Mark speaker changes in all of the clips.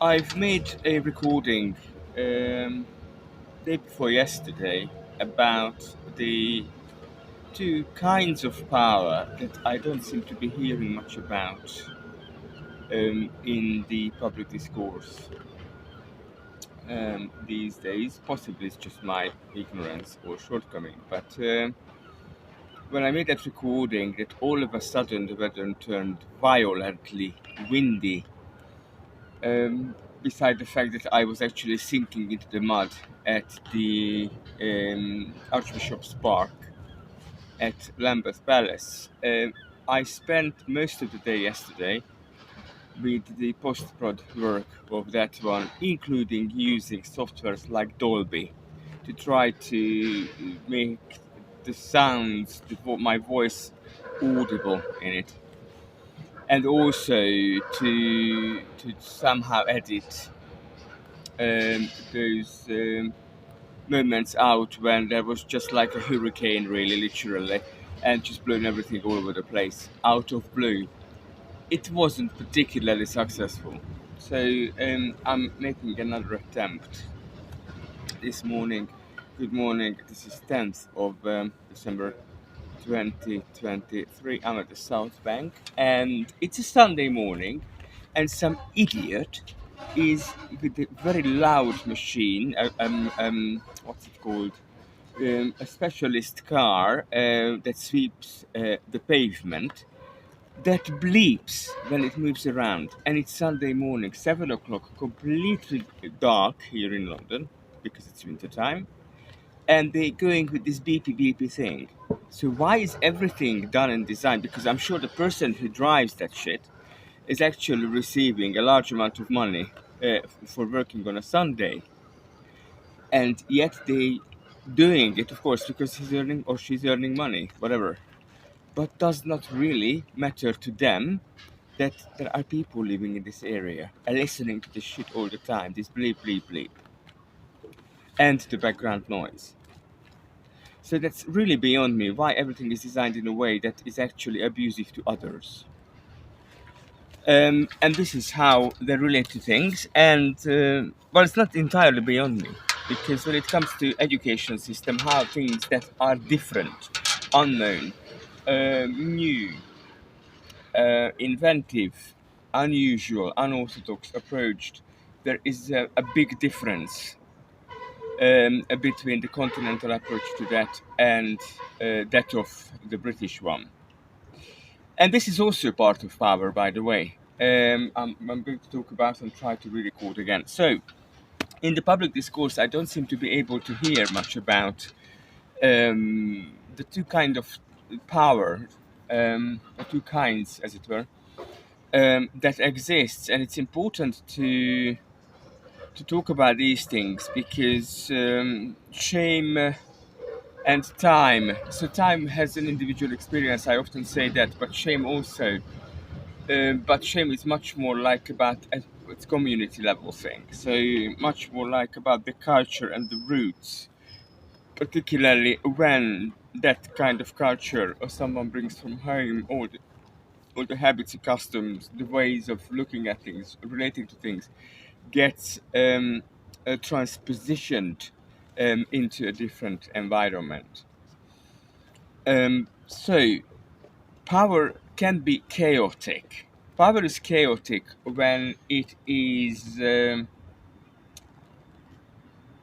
Speaker 1: I've made a recording day before yesterday about the two kinds of power that I don't seem to be hearing much about in the public discourse these days. Possibly it's just my ignorance or shortcoming, but when I made that recording, that all of a sudden the weather turned violently windy. Beside the fact that I was actually sinking into the mud at the Archbishop's Park at Lambeth Palace. I spent most of the day yesterday with the post-prod work of that one, including using softwares like Dolby to try to make the sounds, my voice, audible in it, and also to somehow edit those moments out when there was just like a hurricane, really, literally, and just blowing everything all over the place out of blue. It wasn't particularly successful, so I'm making another attempt this morning. Good morning. This is 10th of December 2023. I'm at the Southbank, and it's a Sunday morning, and some idiot is with a very loud machine. What's it called? A specialist car that sweeps the pavement, that bleeps when it moves around. And it's Sunday morning, 7 o'clock, completely dark here in London because it's winter time. And they're going with this beepy beepy thing. So why is everything done and designed? Because I'm sure the person who drives that shit is actually receiving a large amount of money for working on a Sunday. And yet they doing it, of course, because he's earning or she's earning money, whatever. But does not really matter to them that there are people living in this area and listening to this shit all the time, this bleep, bleep, bleep, and the background noise. So that's really beyond me, why everything is designed in a way that is actually abusive to others. And this is how they relate to things, and well, it's not entirely beyond me, because when it comes to education system, how things that are different, unknown, new, inventive, unusual, unorthodox approached, there is a big difference between the continental approach to that and that of the British one. And this is also part of power, by the way. I'm going to talk about and try to re-record again. So, in the public discourse, I don't seem to be able to hear much about the two kind of power, the two kinds, as it were, that exists, and it's important to talk about these things because shame and time. So time has an individual experience. I often say that, but shame also. But shame is much more like about it's community level thing. So much more like about the culture and the roots, particularly when that kind of culture or someone brings from home all the habits and customs, the ways of looking at things, relating to things, gets transpositioned into a different environment. So power can be chaotic. Power is chaotic when it is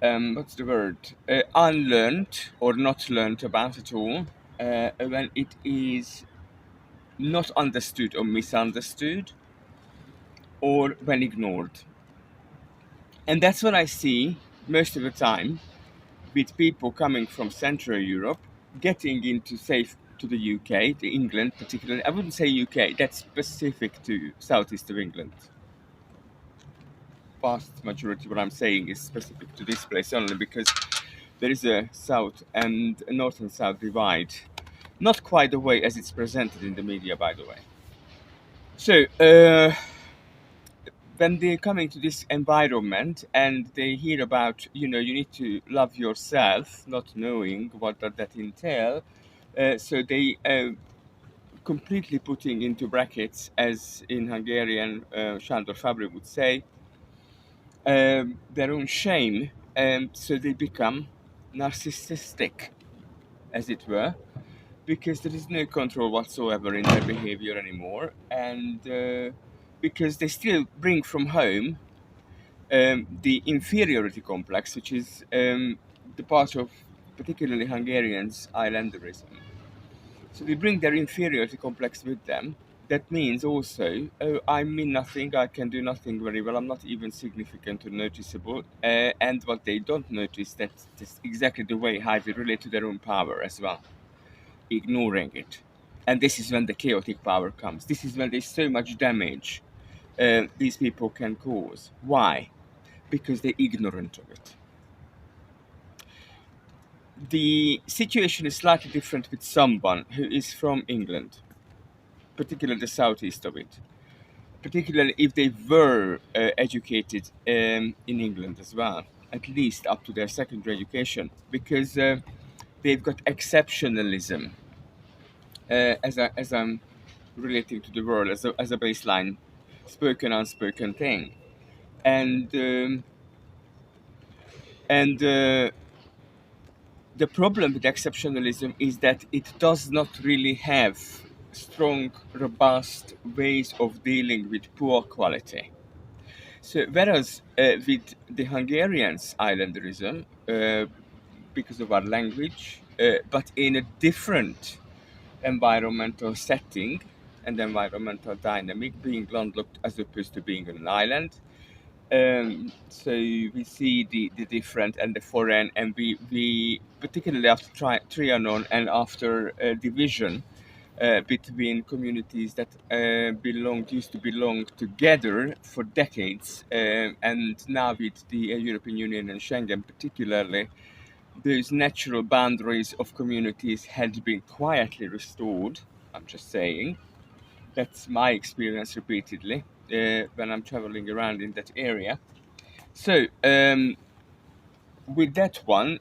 Speaker 1: what's the word? Unlearned or not learned about at all. When it is not understood or misunderstood, or when ignored. And that's what I see most of the time with people coming from Central Europe getting into, say, to the UK, to England particularly. I wouldn't say UK, that's specific to southeast of England. Vast majority of what I'm saying is specific to this place only because there is a south and a north and south divide. Not quite the way as it's presented in the media, by the way. So, when they're coming to this environment and they hear about, you need to love yourself, not knowing what does that entail, so they completely putting into brackets, as in Hungarian Sándor Fabri would say, their own shame, so they become narcissistic, as it were, because there is no control whatsoever in their behavior anymore, and because they still bring from home the inferiority complex, which is the part of particularly Hungarians' islanderism. So they bring their inferiority complex with them. That means also, oh, I mean nothing, I can do nothing very well, I'm not even significant or noticeable. And what they don't notice, that's exactly the way how they relate to their own power as well, ignoring it. And this is when the chaotic power comes. This is when there's so much damage these people can cause. Why? Because they're ignorant of it. The situation is slightly different with someone who is from England, particularly the southeast of it, particularly if they were educated in England as well, at least up to their secondary education, because they've got exceptionalism as I'm relating to the world as a baseline, spoken unspoken thing, and the problem with exceptionalism is that it does not really have strong, robust ways of dealing with poor quality. So, whereas with the Hungarians' islanderism, because of our language, but in a different environmental setting and environmental dynamic, being landlocked as opposed to being on an island, so we see the different and the foreign, and we particularly after Trianon and after division between communities that used to belong together for decades, and now with the European Union and Schengen particularly, those natural boundaries of communities had been quietly restored. I'm just saying. That's my experience repeatedly when I'm traveling around in that area. So, with that one,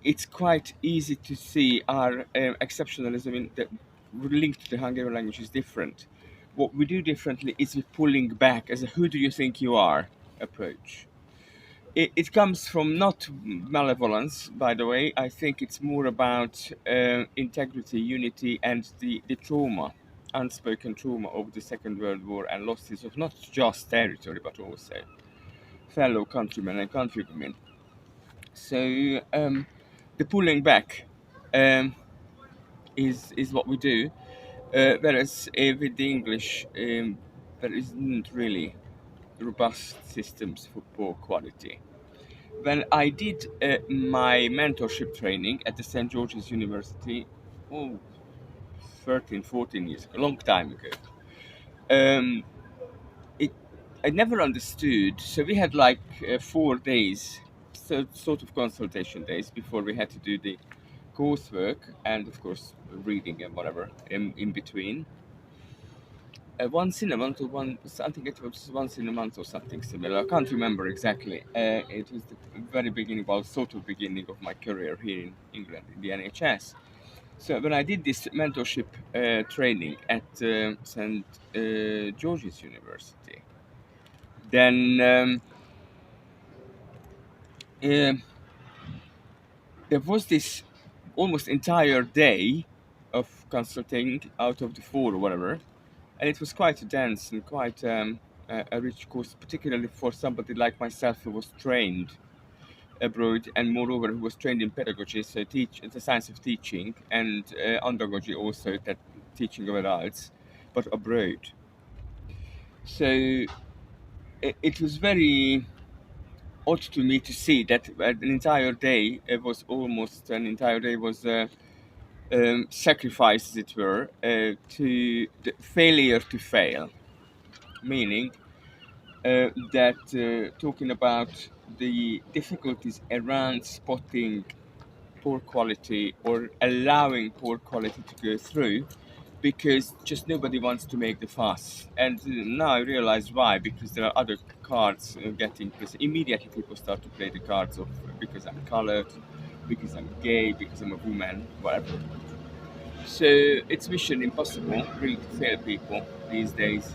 Speaker 1: it's quite easy to see our exceptionalism in the linked to the Hungarian language is different. What we do differently is we're pulling back as a "who do you think you are" approach. It comes from not malevolence, by the way. I think it's more about integrity, unity, and the trauma, unspoken trauma of the Second World War and losses of not just territory, but also fellow countrymen and countrywomen. So the pulling back is what we do, whereas with the English, there isn't really robust systems for poor quality. When I did my mentorship training at the St. George's University, 13, 14 years ago, a long time ago, um, I never understood. So we had like 4 days, sort of consultation days before we had to do the coursework, and of course reading and whatever in between. Once in a month, I think it was once in a month or something similar. I can't remember exactly. It was the very beginning, sort of beginning of my career here in England in the NHS. So when I did this mentorship training at St. George's University, then there was this almost entire day of consulting out of the 4 or whatever, and it was quite dense and quite a rich course, particularly for somebody like myself who was trained abroad, and moreover who was trained in pedagogy, so the science of teaching, and andragogy also, that teaching of adults, but abroad. So it was very odd to me to see that an entire day was sacrificed, as it were, to the failure to fail, meaning that talking about the difficulties around spotting poor quality or allowing poor quality to go through, because just nobody wants to make the fuss. And now I realize why, because there are other cards getting, because immediately people start to play the cards of because I'm colored, because I'm gay, because I'm a woman, whatever. So it's mission impossible really to fail people these days.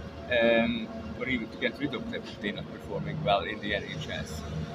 Speaker 1: or even to get rid of them if they're not performing well in the NHS.